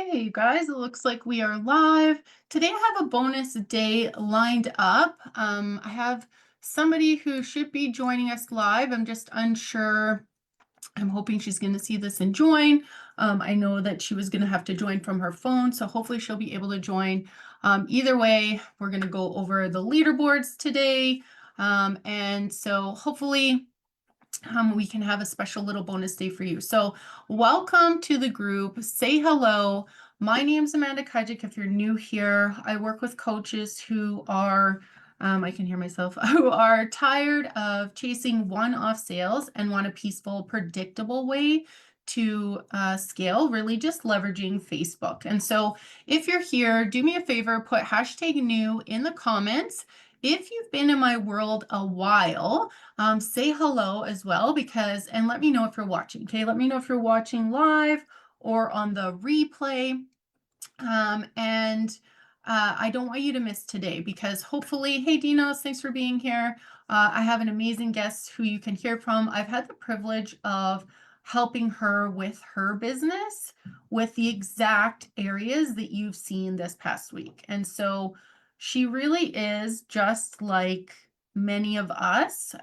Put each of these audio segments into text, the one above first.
Okay, you guys, it looks like we are live. Today I have a bonus day lined up. I have somebody who should be joining us live. I'm just unsure. I'm hoping she's going to see this and join. I know that she was going to have to join from her phone, so hopefully she'll be able to join. Either way, we're going to go over the leaderboards today. And so hopefully we can have a special little bonus day for you. So welcome to the group. Say hello. My name's Amanda Kajik. If you're new here, I work with coaches who are, I can hear myself, who are tired of chasing one-off sales and want a peaceful, predictable way to scale, really just leveraging Facebook. And so if you're here, do me a favor, put hashtag new in the comments. If you've been in my world a while, say hello as well and let me know if you're watching. Okay, let me know if you're watching live or on the replay. And I don't want you to miss today because hopefully, hey Dinos, thanks for being here. I have an amazing guest who you can hear from. I've had the privilege of helping her with her business with the exact areas that you've seen this past week. And so she really is just like many of us.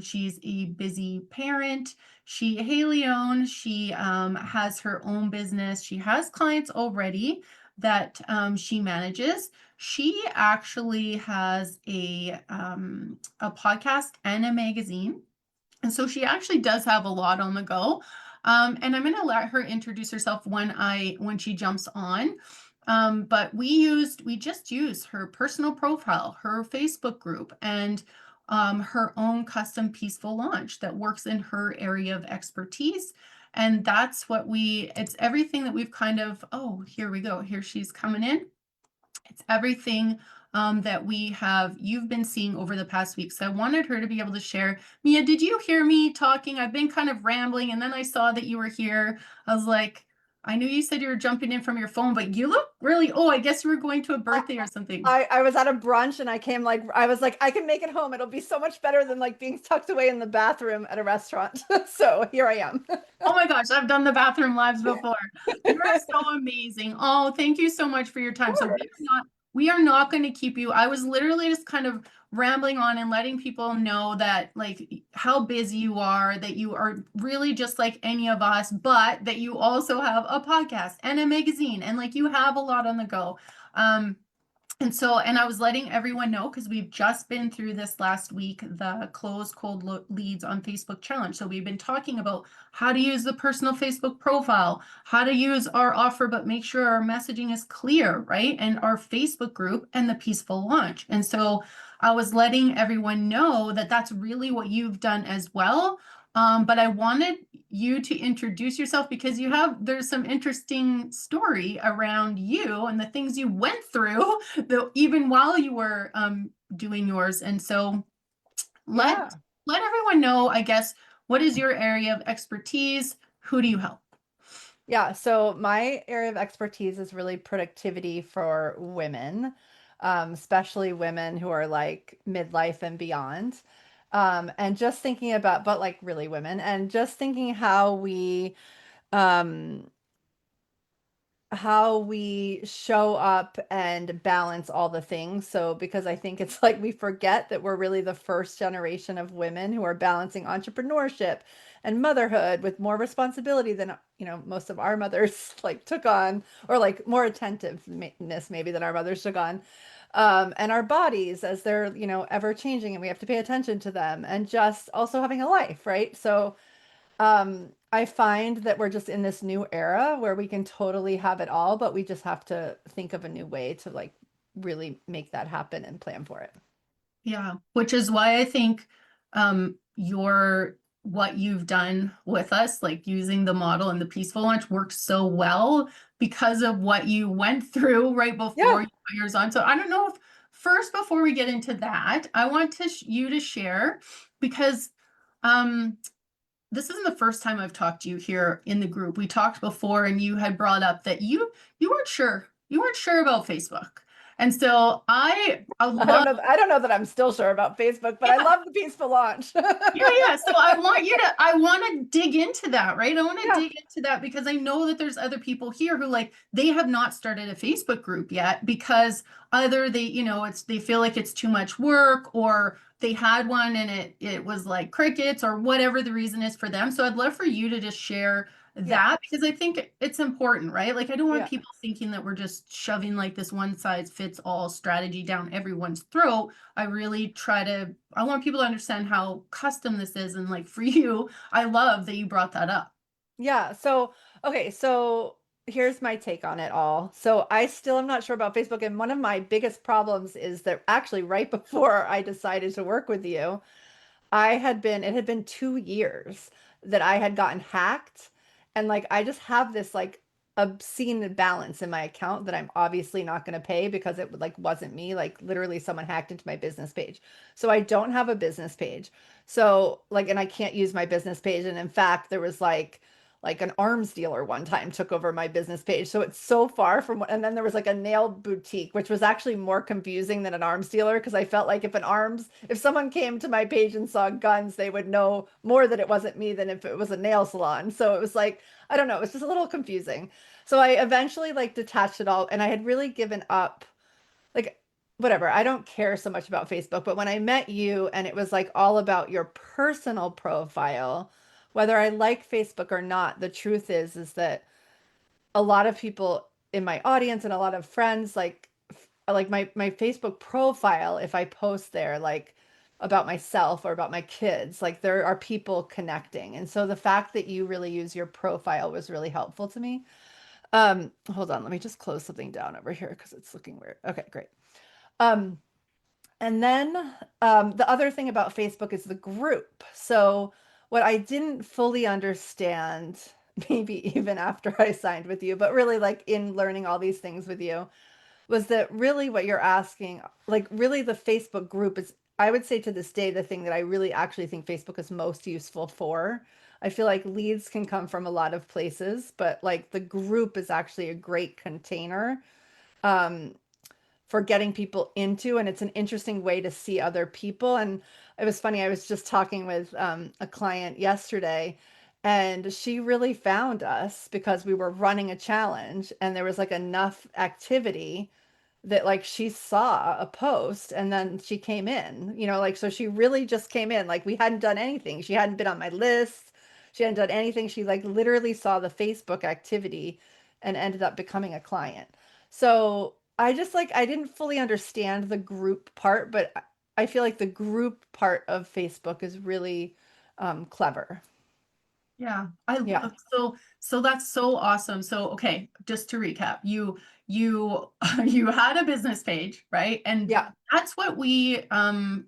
She's a busy parent. Hey Leon, she has her own business. She has clients already that she manages. She actually has a podcast and a magazine. And so she actually does have a lot on the go. And I'm going to let her introduce herself when she jumps on. But we just use her personal profile, her Facebook group, and her own custom peaceful launch that works in her area of expertise. And that's it's everything that we've kind of, oh, here we go. Here she's coming in. It's everything that you've been seeing over the past week. So I wanted her to be able to share. Mia, did you hear me talking? I've been kind of rambling, and then I saw that you were here. I was like, I knew you said you were jumping in from your phone, but you look really, oh, I guess you were going to a birthday or something. I was at a brunch and I was like, I can make it home. It'll be so much better than like being tucked away in the bathroom at a restaurant. So here I am. Oh my gosh, I've done the bathroom lives before. You're so amazing. Oh, thank you so much for your time. So we are not going to keep you. I was literally just kind of rambling on and letting people know that like how busy you are, that you are really just like any of us, but that you also have a podcast and a magazine and like you have a lot on the go. And I was letting everyone know because we've just been through this last week, the close cold leads on Facebook challenge. So we've been talking about how to use the personal Facebook profile, how to use our offer, but make sure our messaging is clear, right? And our Facebook group and the peaceful launch. And so I was letting everyone know that that's really what you've done as well. But I wanted you to introduce yourself because there's some interesting story around you and the things you went through even while you were doing yours. And so let Yeah. let everyone know, I guess, what is your area of expertise? Who do you help? Yeah. So my area of expertise is really productivity for women, especially women who are like midlife and beyond. And just thinking about, but like really women, and just thinking um, how we show up and balance all the things. So, because I think it's like we forget that we're really the first generation of women who are balancing entrepreneurship and motherhood with more responsibility than, most of our mothers like took on, or like more attentiveness maybe than our mothers took on. And our bodies as they're, ever changing and we have to pay attention to them, and just also having a life, right? So, I find that we're just in this new era where we can totally have it all, but we just have to think of a new way to like really make that happen and plan for it. Yeah, which is why I think what you've done with us, like using the model and the peaceful launch works so well because of what you went through right before Yeah. you put yours on. So I don't know if first, before we get into that, I want you to share because um this isn't the first time I've talked to you here in the group. We talked before and you had brought up that you weren't sure. You weren't sure about Facebook. And so I love, I don't know that I'm still sure about Facebook, but I yeah, love the peaceful launch. yeah, yeah. So I want to dig into that, right? I want to Yeah, dig into that because I know that there's other people here who like they have not started a Facebook group yet because either they, they feel like it's too much work or they had one and it was like crickets or whatever the reason is for them. So I'd love for you to just share yeah, that because I think it's important, right? Like I don't want yeah. people thinking that we're just shoving like this one size fits all strategy down everyone's throat. I want people to understand how custom this is. And like for you, I love that you brought that up. Yeah. So, okay. So here's my take on it all. So I still am not sure about Facebook. And one of my biggest problems is that actually, right before I decided to work with you, it had been 2 years that I had gotten hacked. And like, I just have this like obscene balance in my account that I'm obviously not going to pay because it like wasn't me. Like literally someone hacked into my business page. So I don't have a business page. So like, and I can't use my business page. And in fact, there was like an arms dealer one time took over my business page. So it's so far from what, and then there was like a nail boutique, which was actually more confusing than an arms dealer because I felt like if someone came to my page and saw guns, they would know more that it wasn't me than if it was a nail salon. So it was like, I don't know, it was just a little confusing. So I eventually like detached it all and I had really given up like whatever. I don't care so much about Facebook, but when I met you and it was like all about your personal profile, whether I like Facebook or not, the truth is that a lot of people in my audience and a lot of friends like my Facebook profile, if I post there like about myself or about my kids, like there are people connecting. And so the fact that you really use your profile was really helpful to me. Hold on, let me just close something down over here because it's looking weird. Okay, great. Um, and then the other thing about Facebook is the group. So, what I didn't fully understand, maybe even after I signed with you, but really like in learning all these things with you, was that really what you're asking, like, really the Facebook group is, I would say to this day, the thing that I really actually think Facebook is most useful for. I feel like leads can come from a lot of places, but like the group is actually a great container. Um, for getting people into, and it's an interesting way to see other people. And it was funny, I was just talking with a client yesterday and she really found us because we were running a challenge and there was like enough activity that like she saw a post and then she came in, like so she really just came in, like we hadn't done anything, she hadn't been on my list, she hadn't done anything, she like literally saw the Facebook activity and ended up becoming a client. So I just like I didn't fully understand the group part, but I feel like the group part of Facebook is really clever. Yeah, I Yeah, love so that's so awesome. So okay, just to recap, you you had a business page, right? And yeah, that's what we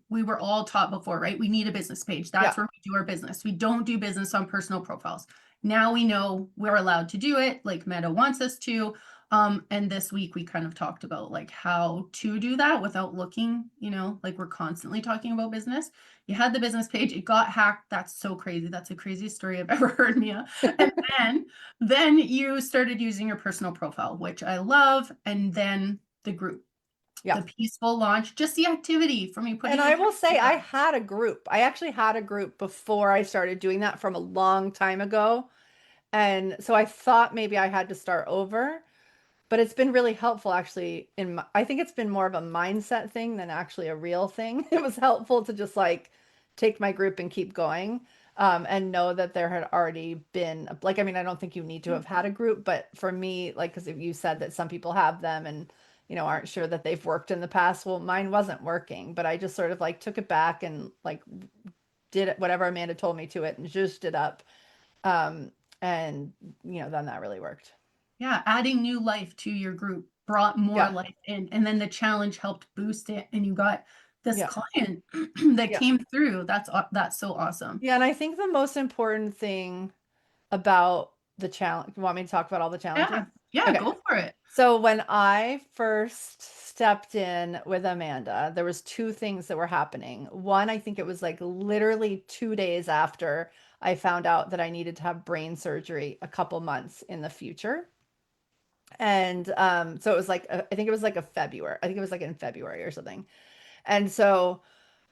were all taught before, right? We need a business page. yeah. That's where we do our business. We don't do business on personal profiles. Now we know we're allowed to do it, like Meta wants us to. And this week we kind of talked about like how to do that without looking, like we're constantly talking about business. You had the business page, it got hacked. That's so crazy. That's the craziest story I've ever heard, Mia. And then then you started using your personal profile, which I love, and then the group, Yeah. the peaceful launch, just the activity from you And putting I it will say I together. had a group. I actually had a group before I started doing that from a long time ago. And so I thought maybe I had to start over, but it's been really helpful actually I think it's been more of a mindset thing than actually a real thing. It was helpful to just like take my group and keep going. And know that there had already been like I mean I don't think you need to have had a group, but for me like because you said that some people have them and aren't sure that they've worked in the past. Well, mine wasn't working, but I just sort of like took it back and like did it whatever Amanda told me to it and zhuzhed it up. Um, and then that really worked. Yeah, adding new life to your group brought more Yeah, life in. And then the challenge helped boost it. And you got this yeah, client that yeah. came through. That's so awesome. Yeah, and I think the most important thing about the challenge, you want me to talk about all the Yeah. challenging? Yeah, Okay. go for it. So when I first stepped in with Amanda, there was two things that were happening. One, I think it was like literally 2 days after I found out that I needed to have brain surgery a couple months in the future. And so it was like I think it was like a February. I think it was like in February or something. And so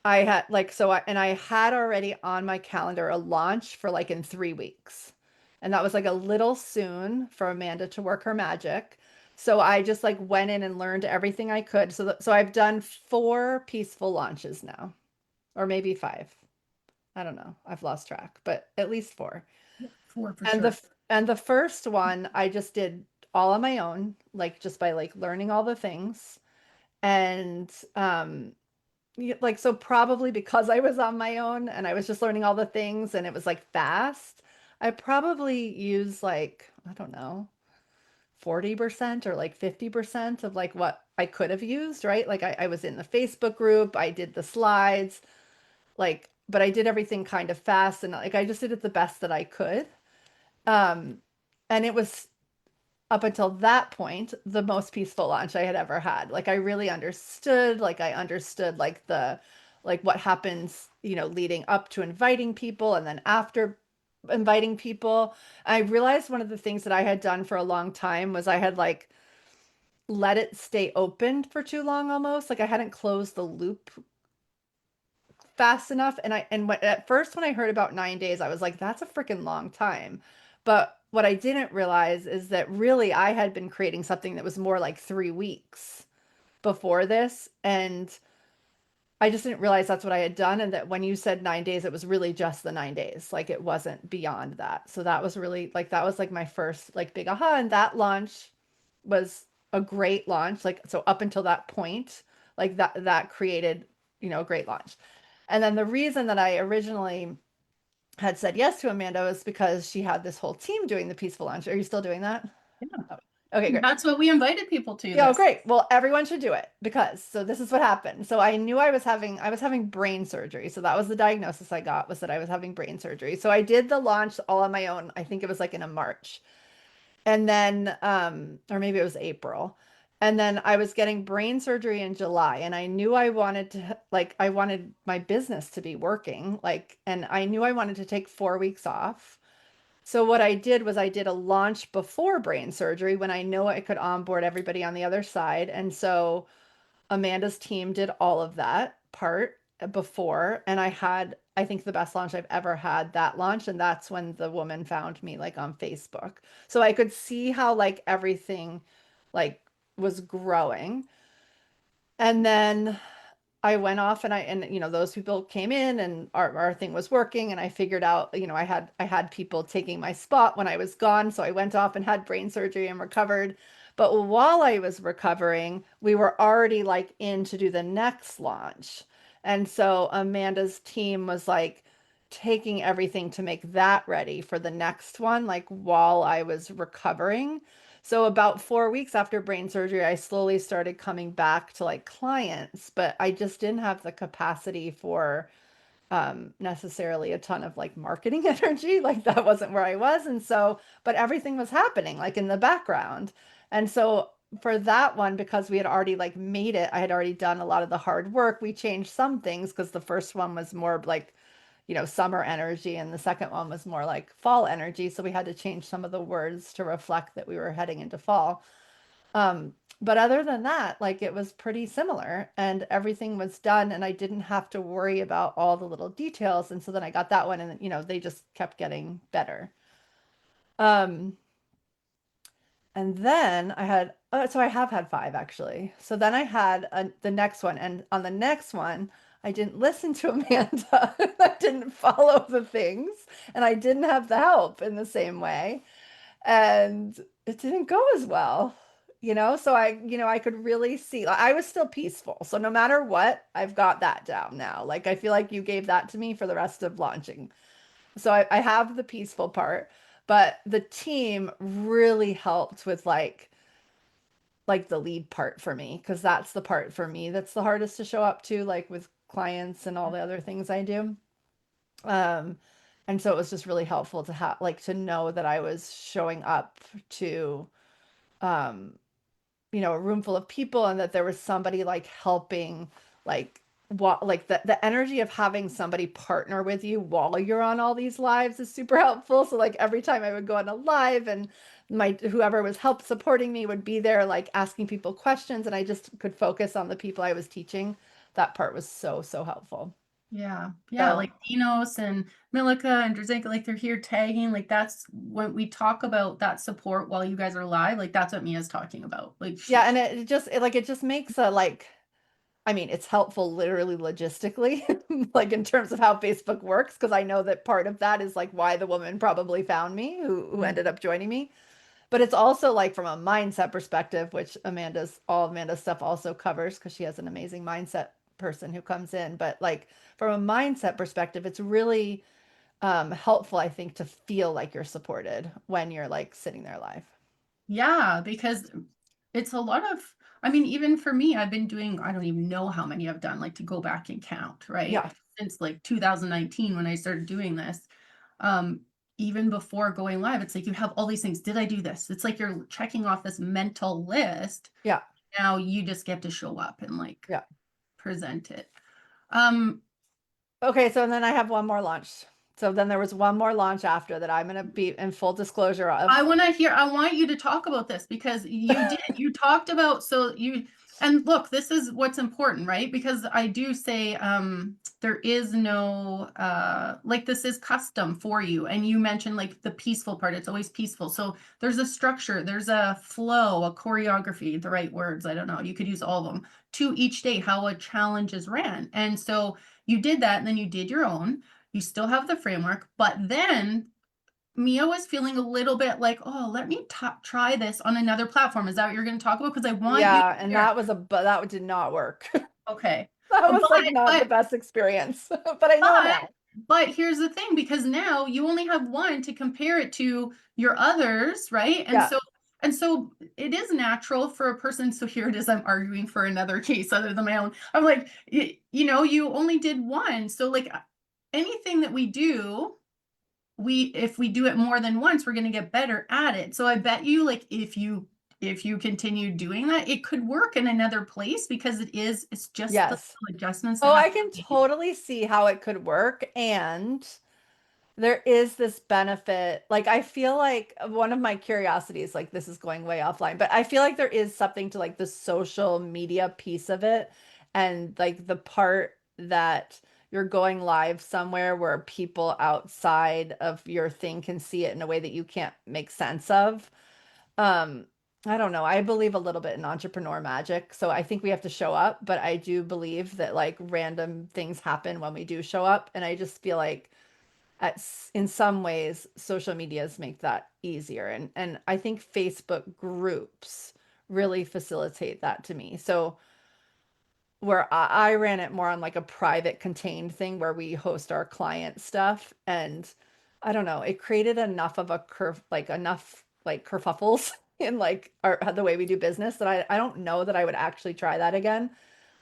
I had like so I and I had already on my calendar a launch for like in 3 weeks. And that was like a little soon for Amanda to work her magic. So I just like went in and learned everything I could. So I've done 4 peaceful launches now, or maybe 5. I don't know. I've lost track, but at least 4. Yeah, 4 for And sure. the first one I just did all on my own, like just by like learning all the things. And like so probably because I was on my own and I was just learning all the things and it was like fast, I probably used like, I don't know, 40% or like 50% of like what I could have used, right? Like I was in the Facebook group, I did the slides, like, but I did everything kind of fast and like I just did it the best that I could. Um, and it was up until that point the most peaceful launch I had ever had. Like I really understood, like I understood like the like what happens, leading up to inviting people and then after inviting people. I realized one of the things that I had done for a long time was I had like let it stay open for too long almost. Like I hadn't closed the loop fast enough. At first when I heard about 9 days, I was like, that's a freaking long time. But what I didn't realize is that really I had been creating something that was more like 3 weeks before this. And I just didn't realize that's what I had done. And that when you said 9 days, it was really just the 9 days. Like it wasn't beyond that. So that was really like, that was like my first like big aha. And that launch was a great launch. Like, so up until that point, like that created, a great launch. And then the reason that I originally had said yes to Amanda was because she had this whole team doing the peaceful lunch. Are you still doing that? Yeah. Oh, okay, great. That's what we invited people to Yeah, oh, this. great. Well, everyone should do it because so this is what happened. So I knew I was having brain surgery. So that was the diagnosis I got, was that I was having brain surgery. So I did the launch all on my own. I think it was like in a March. And then or maybe it was April. And then I was getting brain surgery in July and I knew I wanted to like I wanted my business to be working, like, and I knew I wanted to take 4 weeks off. So what I did was I did a launch before brain surgery when I know I could onboard everybody on the other side. And so Amanda's team did all of that part before, and I think the best launch I've ever had, that launch, and that's when the woman found me like on Facebook. So I could see how like everything like was growing. And then I went off and those people came in and our thing was working and I figured out, I had people taking my spot when I was gone. So I went off and had brain surgery and recovered. But while I was recovering, we were already like in to do the next launch. And so Amanda's team was like taking everything to make that ready for the next one, like while I was recovering. So about 4 weeks after brain surgery, I slowly started coming back to like clients, but I just didn't have the capacity for necessarily a ton of like marketing energy. Like that wasn't where I was. And so, but everything was happening like in the background. And so for that one, because we had already like made it, I had already done a lot of the hard work. We changed some things because the first one was more like, summer energy, and the second one was more like fall energy. So we had to change some of the words to reflect that we were heading into fall. But other than that, like it was pretty similar and everything was done and I didn't have to worry about all the little details. And so then I got that one and they just kept getting better. Um, and then I had, so I have had 5 actually. So then I had the next one, and on the next one, I didn't listen to Amanda. I didn't follow the things, and I didn't have the help in the same way, and it didn't go as well. So I could really see like, I was still peaceful. So no matter what, I've got that down now. Like I feel like you gave that to me for the rest of launching. So I have the peaceful part, but the team really helped with like the lead part for me, because that's the part for me that's the hardest to show up to, like with clients and all the other things I do. Um, and so it was just really helpful to have like to know that I was showing up to a room full of people and that there was somebody like helping like like the energy of having somebody partner with you while you're on all these lives is super helpful. So like every time I would go on a live and my whoever was help supporting me would be there like asking people questions and I just could focus on the people I was teaching. That part was so helpful. Yeah. Yeah. So Like Dinos and Milica and Drzinka, like they're here tagging. Like that's when we talk about that support while you guys are live. Like that's what Mia's talking about. Like yeah, she, and it just makes a like I mean, it's helpful literally logistically, like in terms of how Facebook works, because I know that part of that is like why the woman probably found me who ended up joining me. But it's also like from a mindset perspective, which all Amanda's stuff also covers because she has an amazing mindset person who comes in. But like from a mindset perspective, it's really helpful, I think, to feel like you're supported when you're like sitting there live. yeah, because it's a lot of, I mean, even for me, I've been doing, I don't even know how many I've done, like to go back and count, right? Yeah. Since like 2019 when I started doing this. Um, Even before going live, it's like you have all these things. Did I do this? It's like you're checking off this mental list. Yeah. Now you just get to show up and like Yeah. present it. Um, Okay, so then I have one more launch. So then there was one more launch after that I'm gonna be in full disclosure I of. want to hear, I want you to talk about this because you did, you talked about, so you, and look, this is what's important, right? Because I do say, there is no, like this is custom for you. And you mentioned like the peaceful part, it's always peaceful. So there's a structure, there's a flow, a choreography, the right words, I don't know, you could use all of them to each day, how a challenge is ran. And so you did that and then you did your own. You still have the framework, but then Mia was feeling a little bit like, oh, let me try this on another platform. Is that what you're going to talk about? Because I want you to Yeah, and share. but that did not work. Okay. That But was like not the but best experience, but I know but now. but here's the thing, because now you only have one to compare it to your others, right? Yeah. And so it is natural for a person. So here it is. I'm arguing for another case other than my own. I'm like, you know, you only did one. So like anything that we do, if we do it more than once, we're going to get better at it. So I bet you like if you continue doing that, it could work in another place because it's just the Yes. little adjustments that Oh, have I to can be made. totally see how it could work. And there is this benefit. Like, I feel like one of my curiosities, like, this is going way offline, but I feel like there is something to like the social media piece of it. And like the part that you're going live somewhere where people outside of your thing can see it in a way that you can't make sense of. Um, I don't know. I believe a little bit in entrepreneur magic. So I think we have to show up, but I do believe that like random things happen when we do show up. And I just feel like in some ways social medias make that easier. And I think Facebook groups really facilitate that to me. So where I ran it more on like a private contained thing where we host our client stuff. And I don't know, it created enough of a curve, like enough like kerfuffles in like the way we do business that I don't know that I would actually try that again.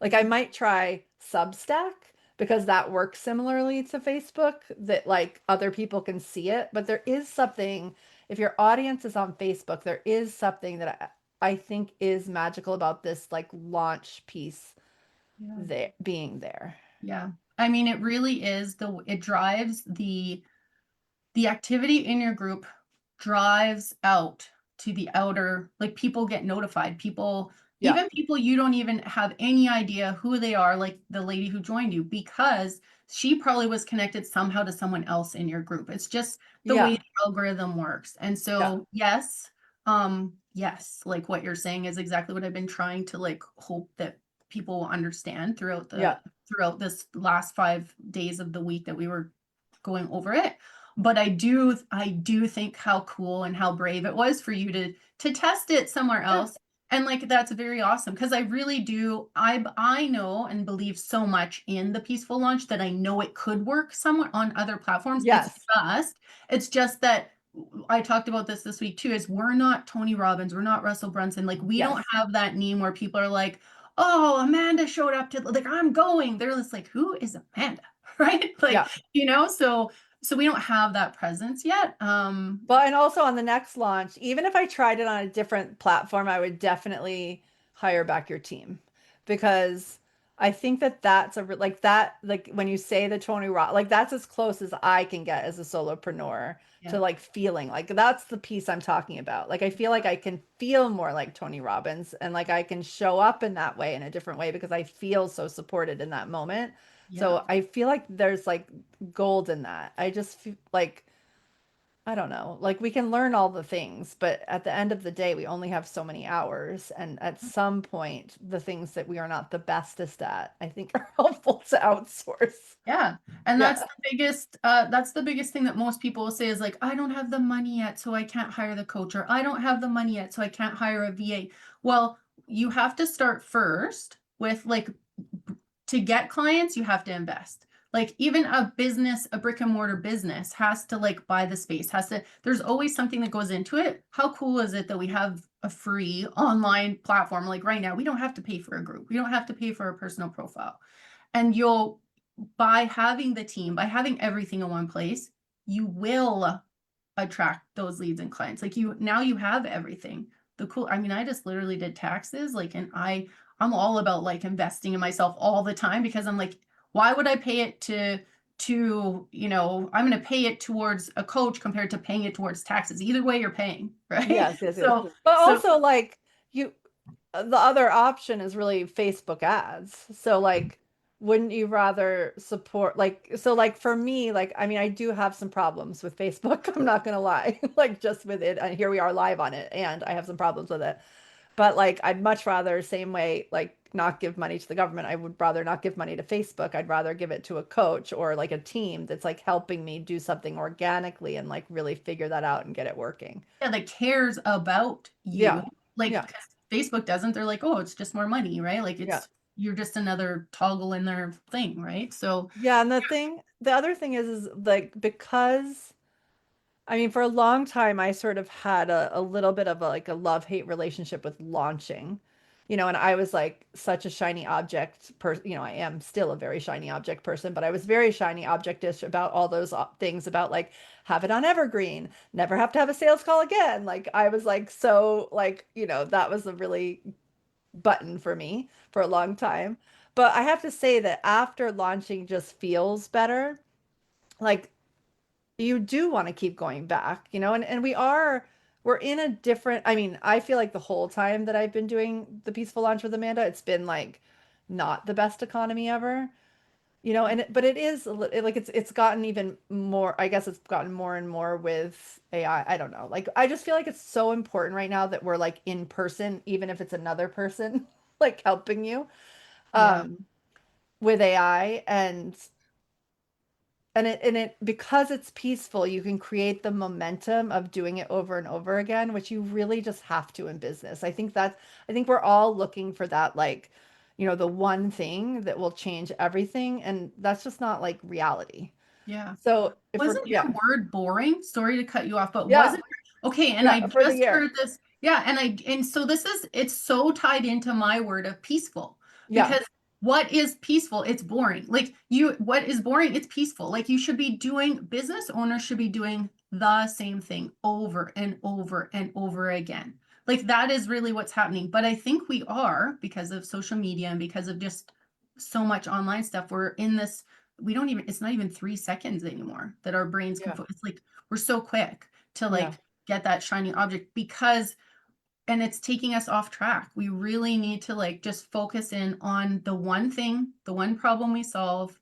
Like I might try Substack because that works similarly to Facebook that like other people can see it. But there is something, if your audience is on Facebook, there is something that I think is magical about this like launch piece Yeah. there being there. Yeah. I mean, it really is it drives the activity in your group drives out to the outer, like people get notified. People, Yeah. even people you don't even have any idea who they are, like the lady who joined you, because she probably was connected somehow to someone else in your group. It's just the way Yeah. the algorithm works. And Yeah. so, yes, like what you're saying is exactly what I've been trying to like hope that people will understand Yeah. throughout this last 5 days of the week that we were going over it. But I do think how cool and how brave it was for you to test it somewhere Yeah. else. And like that's very awesome because I really do I know and believe so much in the peaceful launch that I know it could work somewhere on other platforms. Yes. It's just that I talked about this week too, is we're not Tony Robbins, we're not Russell Brunson. Like we don't Yes. have that name where people are like, oh, Amanda showed up to like I'm going. They're just like, who is Amanda? Right? Like, Yeah. so we don't have that presence yet. Well, and also on the next launch, even if I tried it on a different platform, I would definitely hire back your team because I think that that's like that, like when you say the Tony Robbins, like that's as close as I can get as a solopreneur to Yeah. like feeling like that's the piece I'm talking about. Like I feel like I can feel more like Tony Robbins and like I can show up in that way in a different way because I feel so supported in that moment. Yeah. So I feel like there's like gold in that. I just feel like I don't know. Like we can learn all the things, but at the end of the day, we only have so many hours. And at some point, the things that we are not the bestest at, I think are helpful to outsource. Yeah. And Yeah. that's the biggest thing that most people will say is like, I don't have the money yet, so I can't hire the coach, or I don't have the money yet, so I can't hire a VA. Well, you have to start first with like to get clients, you have to invest. Like even a business, a brick and mortar business has to like buy the space, has to, there's always something that goes into it. How cool is it that we have a free online platform? Like right now, we don't have to pay for a group. We don't have to pay for a personal profile. And you'll, by having the team, by having everything in one place, you will attract those leads and clients. Like you now you have everything. The cool, I mean, I just literally did taxes, like, and I'm all about like investing in myself all the time because I'm like, why would I pay it I'm going to pay it towards a coach compared to paying it towards taxes. Either way you're paying, right? Yes, yes, yes. So But so also, like, you, the other option is really Facebook ads. So, like, wouldn't you rather support, like, so, like, for me, like, I mean, I do have some problems with Facebook. I'm not gonna lie, like, just with it. And here we are live on it, and I have some problems with it. But like I'd much rather same way like not give money to the government. I would rather not give money to Facebook. I'd rather give it to a coach or like a team that's like helping me do something organically and like really figure that out and get it working. yeah, that cares about you. Yeah. Like Yeah. 'cause Facebook doesn't, they're like, oh, it's just more money, right? Like Yeah. it's you're just another toggle in their thing, right? So Yeah, and the other thing is like because I mean, for a long time, I sort of had a little bit of like a love-hate relationship with launching, and I was like such a shiny object person, I am still a very shiny object person, but I was very shiny objectish about all those things about like have it on evergreen, never have to have a sales call again. Like I was like so like, that was a really button for me for a long time. But I have to say that after launching just feels better. Like you do want to keep going back, and we're in a different, I mean, I feel like the whole time that I've been doing the Peaceful Launch with Amanda, it's been like not the best economy ever, but it is like it's gotten even more, I guess it's gotten more and more with AI. I don't know. Like I just feel like it's so important right now that we're like in person, even if it's another person like helping you yeah, um with AI and it because it's peaceful, you can create the momentum of doing it over and over again, which you really just have to in business. I think we're all looking for that, like, the one thing that will change everything, and that's just not like reality. yeah. So if we're Wasn't yeah, your word boring? Sorry to cut you off, but yeah, wasn't okay, and I yeah, for the just year. heard this. Yeah, and so it's so tied into my word of peaceful Yeah, because what is peaceful? It's boring. Like what is boring? It's peaceful. Like you should be doing business owners should be doing the same thing over and over and over again. Like that is really what's happening. But I think we are because of social media and because of just so much online stuff. We're in this we don't even it's not even 3 seconds anymore that our brains can yeah, it's like we're so quick to yeah, like get that shiny object because and it's taking us off track. We really need to like just focus in on the one thing, the one problem we solve,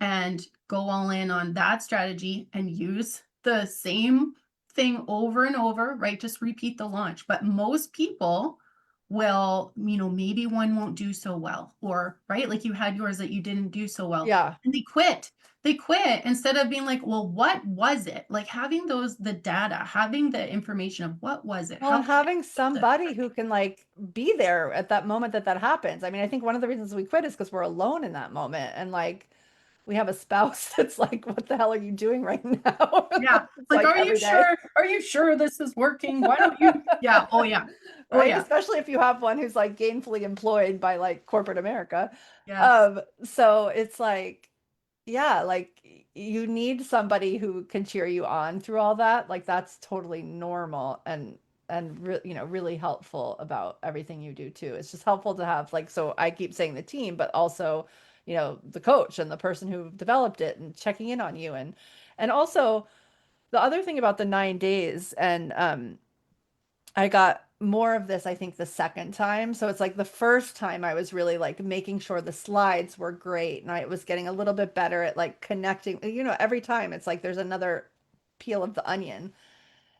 and go all in on that strategy and use the same thing over and over, right? Just repeat the launch. But most people will, maybe one won't do so well, or right, like you had yours that you didn't do so well, yeah. and they quit. They quit instead of being like, well, what was it? Like having the data, having the information of what was it? Well, How and can I having build it? somebody who can like be there at that moment that happens. I mean, I think one of the reasons we quit is because we're alone in that moment, and like we have a spouse that's like, "What the hell are you doing right now?" Yeah. It's Like, like are you every day. sure? Are you sure this is working? Why don't you? Yeah. Oh, yeah. Oh, Right? yeah. Especially if you have one who's like gainfully employed by like corporate America. Yes. So it's like, yeah, like you need somebody who can cheer you on through all that. Like that's totally normal. And and really helpful about everything you do too. It's just helpful to have like, so I keep saying the team, but also, the coach and the person who developed it and checking in on you. And also the other thing about the 9 days, and I got more of this, I think, the second time. So it's like the first time I was really like making sure the slides were great and I was getting a little bit better at like connecting. Every time it's like there's another peel of the onion.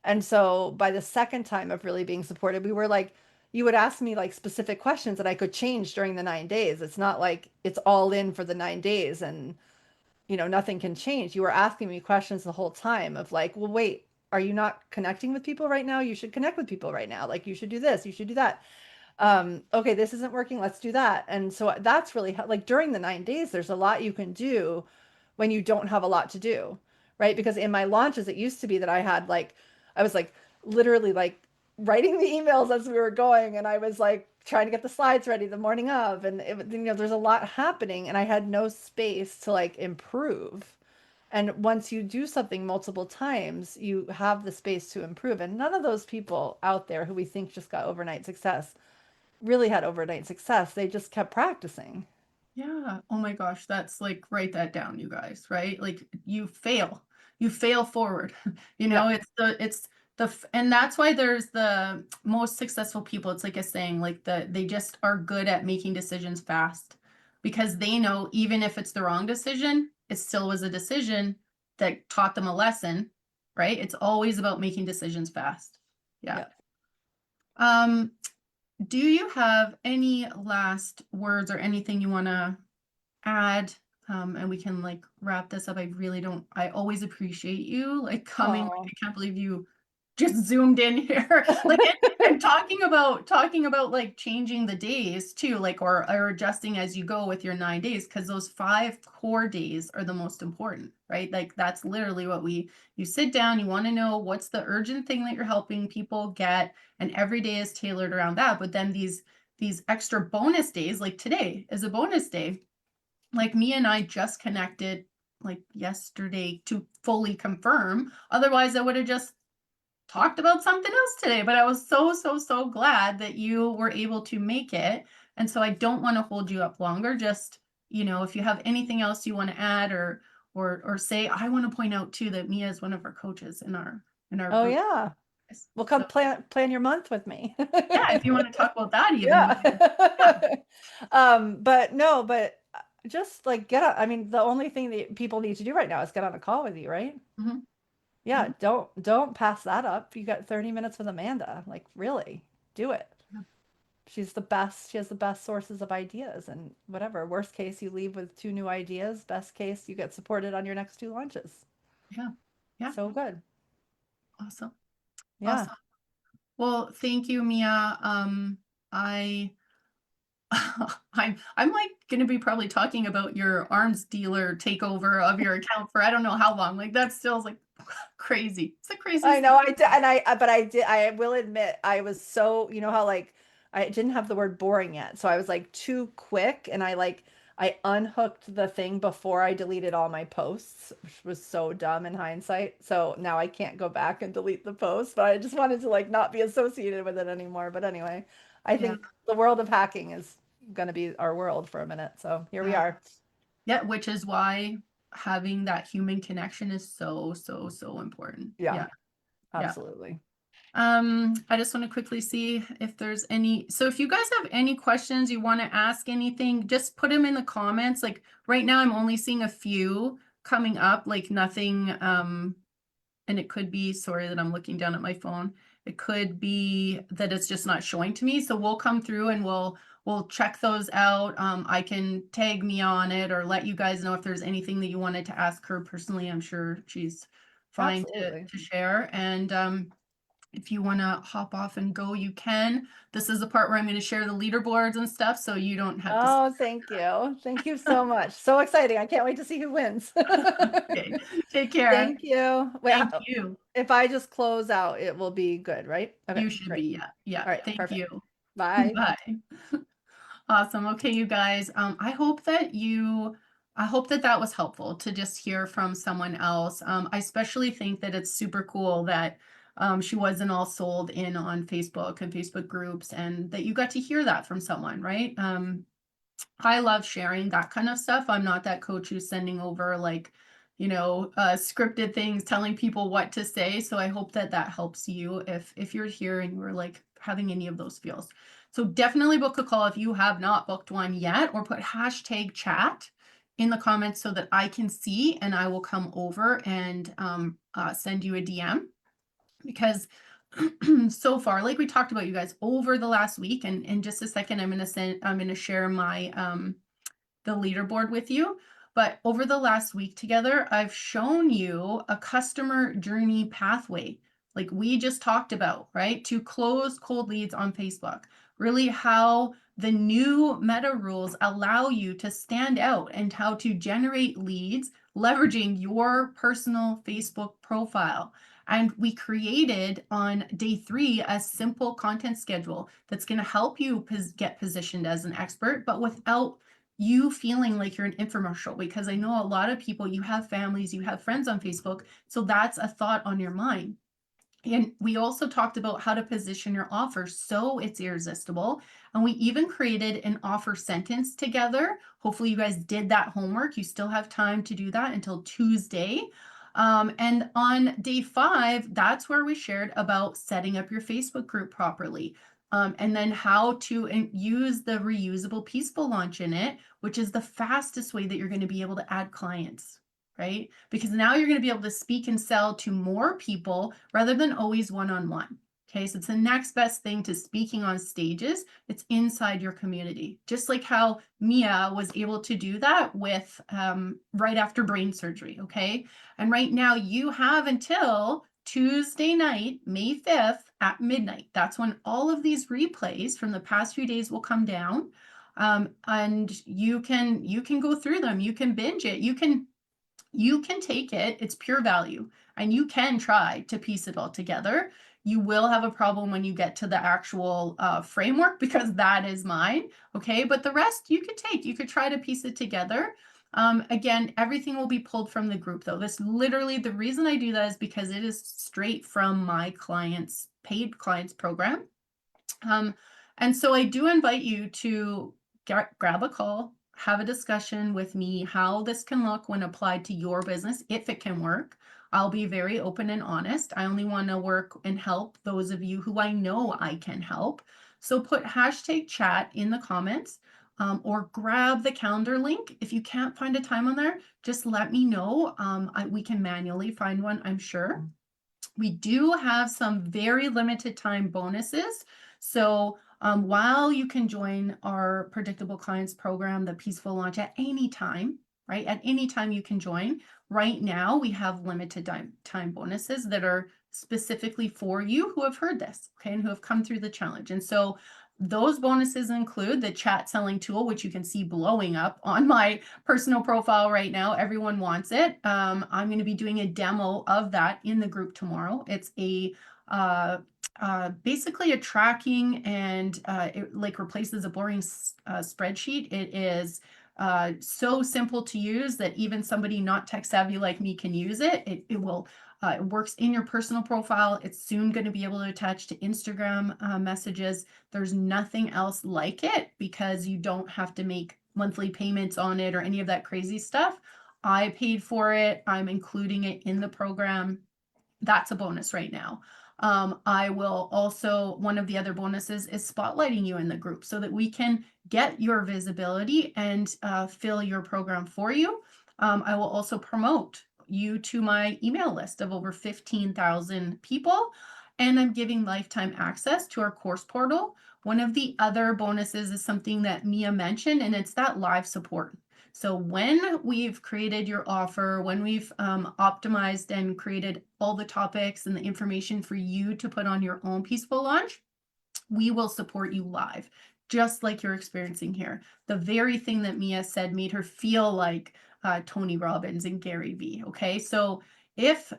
And so by the second time of really being supported, we were like, you would ask me like specific questions that I could change during the 9 days. It's not like it's all in for the 9 days and nothing can change. You were asking me questions the whole time of like, well, wait, are you not connecting with people right now? You should connect with people right now. Like you should do this, you should do that. Okay, this isn't working, let's do that. And so that's really like during the 9 days, there's a lot you can do when you don't have a lot to do, right? Because in my launches, it used to be that I was like literally like writing the emails as we were going, and I was like trying to get the slides ready the morning of, and there's a lot happening, and I had no space to like improve. And once you do something multiple times, you have the space to improve. And none of those people out there who we think just got overnight success really had overnight success. They just kept practicing. Yeah. Oh my gosh, that's like write that down, you guys, right? Like you fail forward. Yeah. And that's why there's the most successful people. It's like a saying, like they just are good at making decisions fast because they know even if it's the wrong decision, it still was a decision that taught them a lesson, right? It's always about making decisions fast. Yeah. Yeah. Um, do you have any last words or anything you want to add? And we can like wrap this up. I always appreciate you like coming. Like, Oh. I can't believe you just zoomed in here. Like and talking about like changing the days too, like or adjusting as you go with your 9 days, because those 5 core days are the most important, right? Like that's literally what you sit down, you want to know what's the urgent thing that you're helping people get, and every day is tailored around that. But then these extra bonus days, like today is a bonus day. Like me and I just connected like yesterday to fully confirm. Otherwise, I would have just talked about something else today. But I was so, so, so glad that you were able to make it. And so I don't want to hold you up longer. Just, if you have anything else you want to add or say, I want to point out too that Mia is one of our coaches in our Oh group. yeah. Well, So come plan your month with me. yeah, if you want to talk about that even, we Yeah. can. Yeah. But no, but just like get on. I mean, the only thing that people need to do right now is get on a call with you, right? Mhm, Yeah, mhm. don't pass that up. You got 30 minutes with Amanda. Like, really, do it. Yeah, She's the best. She has the best sources of ideas and whatever. Worst case, you leave with two new ideas. Best case, you get supported on your next two launches. yeah, yeah. So good. Awesome. Yeah. Awesome. Well, thank you, Mia. I I'm like gonna be probably talking about your arms dealer takeover of your account for I don't know how long. Like that still is like crazy. It's the I craziest thing. know I did, and but I did. I will admit, I was so, how like I didn't have the word boring yet, so I was like too quick, and I unhooked the thing before I deleted all my posts, which was so dumb in hindsight. So now I can't go back and delete the post, but I just wanted to like not be associated with it anymore. But anyway, I Yeah, think the world of hacking is going to be our world for a minute. So here we yeah, are. yeah. Which is why having that human connection is so, so, so important. Yeah, Yeah, yeah. absolutely. I just want to quickly see if there's any. So if you guys have any questions, you want to ask anything, just put them in the comments. Like right now, I'm only seeing a few coming up, like nothing. And it could be, sorry that I'm looking down at my phone. It could be that it's just not showing to me. So we'll come through and we'll check those out. I can tag me on it or let you guys know if there's anything that you wanted to ask her personally. I'm sure she's fine Absolutely. to share. And if you want to hop off and go, you can. This is the part where I'm going to share the leaderboards and stuff, so you don't have to. Oh, thank you. Thank you so much. So exciting. I can't wait to see who wins. Okay, take care. Thank you. Wait, Thank you. if I just close out, it will be good, right? Okay, You should great. be. Yeah, yeah. All right, Thank perfect. you. Bye. Bye. Awesome. Okay, you guys. I hope that that was helpful to just hear from someone else. I especially think that it's super cool that she wasn't all sold in on Facebook and Facebook groups, and that you got to hear that from someone, right? I love sharing that kind of stuff. I'm not that coach who's sending over like, scripted things, telling people what to say. So I hope that that helps you if you're here and you're like having any of those feels. So definitely book a call if you have not booked one yet, or put hashtag chat in the comments so that I can see, and I will come over and send you a DM. Because so far, like we talked about, you guys, over the last week, and in just a second I'm going to share my the leaderboard with you. But over the last week together, I've shown you a customer journey pathway, like we just talked about, right? To close cold leads on Facebook. Really, how the new meta rules allow you to stand out, and how to generate leads leveraging your personal Facebook profile. And we created on day 3 a simple content schedule that's going to help you get positioned as an expert, but without you feeling like you're an infomercial. Because I know a lot of people, you have families, you have friends on Facebook, so that's a thought on your mind. And we also talked about how to position your offer so it's irresistible. And we even created an offer sentence together. Hopefully you guys did that homework. You still have time to do that until Tuesday. And on day 5, that's where we shared about setting up your Facebook group properly. And then how to use the reusable Peaceful launch in it, which is the fastest way that you're going to be able to add clients, right? Because now you're going to be able to speak and sell to more people rather than always one-on-one. Okay, so it's the next best thing to speaking on stages. It's inside your community, just like how Mia was able to do that with right after brain surgery. Okay, and right now you have until Tuesday night, May 5th at midnight. That's when all of these replays from the past few days will come down. And you can go through them. You can binge it. You can take it, it's pure value, and you can try to piece it all together. You will have a problem when you get to the actual framework, because that is mine, okay? But the rest you could take, you could try to piece it together. Again, everything will be pulled from the group though. This literally, the reason I do that is because it is straight from my clients, paid clients program. And so I do invite you to grab a call, have a discussion with me, how this can look when applied to your business, if it can work. I'll be very open and honest. I only want to work and help those of you who I know I can help. So put hashtag chat in the comments, or grab the calendar link. If you can't find a time on there, just let me know. We can manually find one, I'm sure. We do have some very limited time bonuses. So while you can join our Predictable Clients program, the Peaceful launch, at any time, right? At any time you can join. Right now, we have limited time bonuses that are specifically for you who have heard this, okay, and who have come through the challenge. And so those bonuses include the chat selling tool, which you can see blowing up on my personal profile right now. Everyone wants it. I'm going to be doing a demo of that in the group tomorrow. It's a basically a tracking, and it like replaces a boring spreadsheet. It is so simple to use that even somebody not tech savvy like me can use it. It will it works in your personal profile. It's soon going to be able to attach to Instagram messages. There's nothing else like it, because you don't have to make monthly payments on it or any of that crazy stuff. I paid for it. I'm including it in the program. That's a bonus right now. I will also, one of the other bonuses is spotlighting you in the group so that we can get your visibility and fill your program for you. I will also promote you to my email list of over 15,000 people, and I'm giving lifetime access to our course portal. One of the other bonuses is something that Mia mentioned, and it's that live support. So when we've created your offer, when we've optimized and created all the topics and the information for you to put on your own Peaceful launch, we will support you live, just like you're experiencing here. The very thing that Mia said made her feel like Tony Robbins and Gary Vee. Okay, so if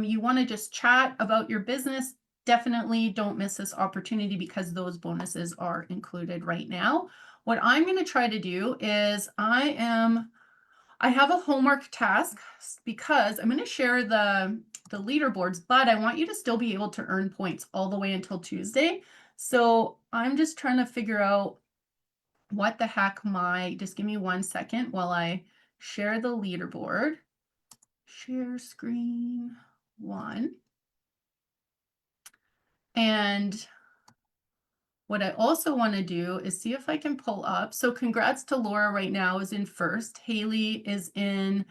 you want to just chat about your business, definitely don't miss this opportunity, because those bonuses are included right now. What I'm going to try to do is I have a homework task, because I'm going to share the the leaderboards, but I want you to still be able to earn points all the way until Tuesday. So I'm just trying to figure out what the heck just give me 1 second while I share the leaderboard. Share screen 1. And what I also want to do is see if I can pull up. So congrats to Laura right now is in first. Haley is in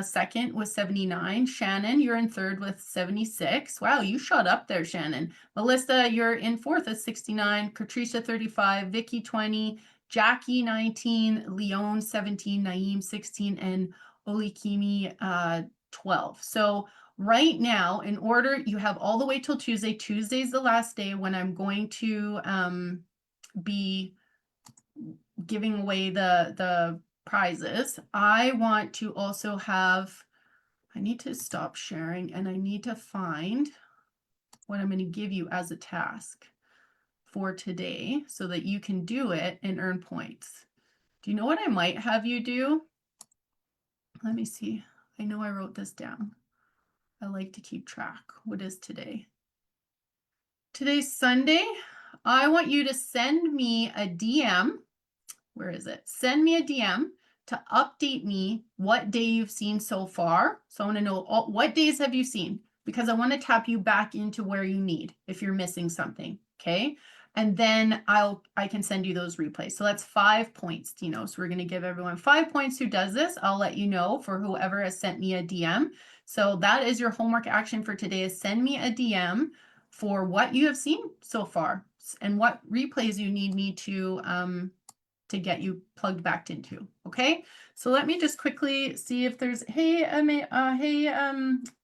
second with 79. Shannon, you're in third with 76. Wow, you shot up there, Shannon. Melissa, you're in fourth with 69. Katricia, 35. Vicky, 20. Jackie, 19. Leon, 17. Naeem, 16. And Olikimi, 12. So right now, in order, you have all the way till Tuesday. Tuesday's the last day when I'm going to be giving away the prizes. I want to also have, I need to stop sharing and I need to find what I'm going to give you as a task for today so that you can do it and earn points. Do you know what I might have you do? Let me see. I know I wrote this down. I like to keep track. What is today? Today's Sunday. I want you to send me a DM. Where is it? Send me a DM to update me what day you've seen so far. So I want to know what days have you seen, because I want to tap you back into where you need if you're missing something. Okay. And then I can send you those replays. So that's 5 points, Tino. So we're going to give everyone 5 points who does this. I'll let you know for whoever has sent me a DM. So that is your homework action for today, is send me a DM for what you have seen so far and what replays you need me to get you plugged back into. Okay, so let me just quickly see if there's, hey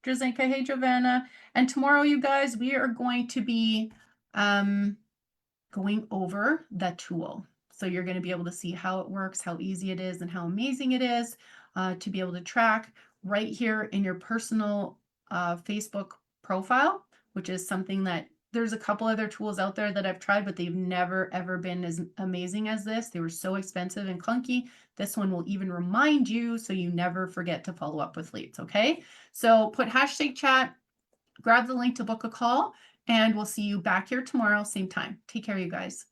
Drizenka, hey Giovanna, and tomorrow, you guys, we are going to be going over the tool. So you're going to be able to see how it works, how easy it is, and how amazing it is to be able to track right here in your personal Facebook profile, which is something that there's a couple other tools out there that I've tried, but they've never ever been as amazing as this. They were so expensive and clunky. This one will even remind you so you never forget to follow up with leads. Okay, so put #chat, grab the link to book a call, and we'll see you back here tomorrow, same time. Take care, you guys.